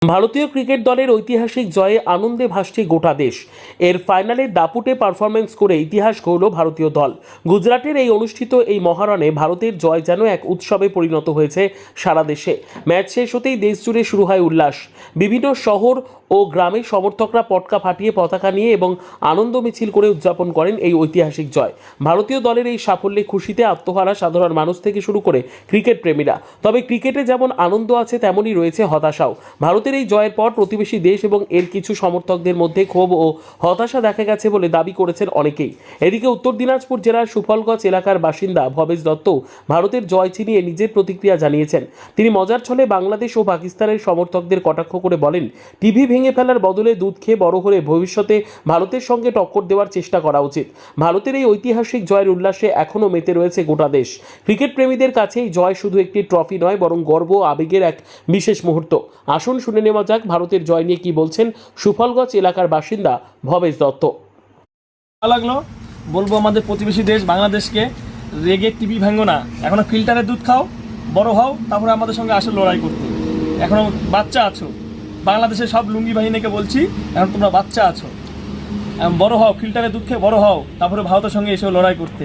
ভারতীয় ক্রিকেট দলের ঐতিহাসিক জয়ে আনন্দে ভাসছে গোটা দেশ। এর ফাইনালে দাপুটে পারফরমেন্স করে ইতিহাস গড়ল ভারতীয় দল। গুজরাটের এই অনুষ্ঠিত এই মহারণে ভারতের জয় যেন এক উৎসবে পরিণত হয়েছে সারা দেশে। ম্যাচ শেষ হতেই দেশ জুড়ে শুরু হয় উল্লাস। বিভিন্ন শহর ও গ্রামের সমর্থকরা পটকা ফাটিয়ে পতাকা নিয়ে এবং আনন্দ মিছিল করে উদযাপন করেন এই ঐতিহাসিক জয়। ভারতীয় দলের এই সাফল্যে খুশিতে আত্মহারা সাধারণ মানুষ থেকে শুরু করে ক্রিকেট প্রেমীরা। তবে ক্রিকেটে যেমন আনন্দ আছে তেমনই রয়েছে হতাশাও। ভারতের এই জয়ের পর প্রতিবেশী দেশ এবং এর কিছু সমর্থকদের মধ্যে ক্ষোভ ও হতাশা দেখা গেছে বলে দাবি করেছেন অনেকেই। এদিকে উত্তর দিনাজপুর জেলার সুফলগঞ্জ এলাকার বাসিন্দা ভবেশ দত্ত ভারতের জয় চিনিয়ে নিজের প্রতিক্রিয়া জানিয়েছেন। তিনি মজার ছলে বাংলাদেশ ও পাকিস্তানের সমর্থকদের কটাক্ষ করে বলেন, টিভি ভেঙে ফেলার বদলে দুধ খেয়ে বড় হলে ভবিষ্যতে ভারতের সঙ্গে টক্কর দেওয়ার চেষ্টা করা উচিত। ভারতের এই ঐতিহাসিক জয়ের উল্লাসে এখনও মেতে রয়েছে গোটা দেশ। ক্রিকেট প্রেমীদের কাছে এই জয় শুধু একটি ট্রফি নয়, বরং গর্ব ও আবেগের এক বিশেষ মুহূর্ত। আসুন শুনে নেওয়া যাক ভারতের জয় নিয়ে কি বলছেন সুফলগঞ্জ এলাকার বাসিন্দা ভবেশ দত্ত। লাগলো বলবো আমাদের প্রতিবেশী দেশ বাংলাদেশকে রেগে টিভি ভাঙো না, এখনো ফিল্টারের দুধ খাও, বড় হও, তারপরে আমাদের সঙ্গে আসো লড়াই করতে। এখনো বাচ্চা আছো, বাংলাদেশের সব লুঙ্গি বাহিনীকে বলছি, এখন তোমরা বাচ্চা আছো, বড় হও, ফিল্টারের দুধ খেয়ে বড় হও, তারপরে ভারতের সঙ্গে এসেও লড়াই করতে।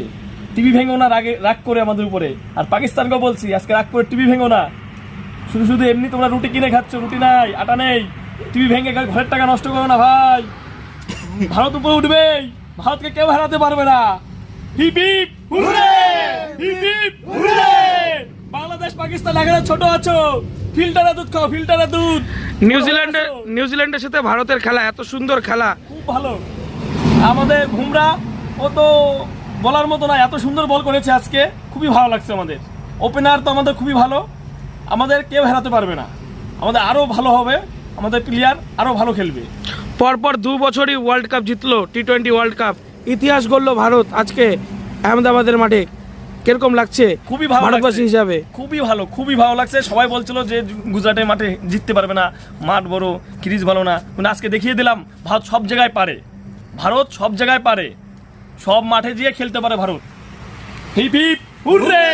টিভি ভেঙো না রাগ করে আমাদের উপরে। আর পাকিস্তানকেও বলছি, আজকে রাগ করে টিভি ভেঙো না। শুধু এমনি তোমরা রুটি কিনে খাচ্ছ, রুটি নাই, আটা নেই, টিভি ভেঙে ঘরের টাকা নষ্ট করো না ভাই। ভারত উপরে উঠবেই, ভারতকে কেউ হারাতে পারবে না। Hip hip hooray, hip hip hooray. Bangladesh Pakistan এখানে ছোট আছো, ফিল্টারে দুধ খাও, ফিল্টারে দুধ। নিউজিল্যান্ডের সাথে ভারতের খেলা, এত সুন্দর খেলা, খুব ভালো। আমাদের বুমরা ও তো বলার মতো না, এত সুন্দর বল করেছে আজকে, খুবই ভালো লাগছে আমাদের। ওপেনার তো আমাদের খুবই ভালো, আমাদের কেউ হারাতে পারবে না। আমাদের আরো ভালো হবে, আমাদের প্লেয়ার আরো ভালো খেলবে। পরপর 2 বছরই ওয়ার্ল্ড কাপ জিতলো, টি20 ওয়ার্ল্ড কাপ, ইতিহাস গড়লো ভারত আজকে আহমেদাবাদের মাঠে। কিরকম লাগছে খুবই ভালো ভারতবাসী হিসাবে? খুবই ভালো লাগছে। সবাই বলছিল যে গুজরাটের মাঠে জিততে পারবে না, মাঠ বড়, ক্রিজ ভালো না, কিন্তু আজকে দেখিয়ে দিলাম ভারত সব জায়গায় পারে। ভারত সব জায়গায় পারে, সব মাঠে গিয়ে খেলতে পারে ভারত। Heap hip hurray.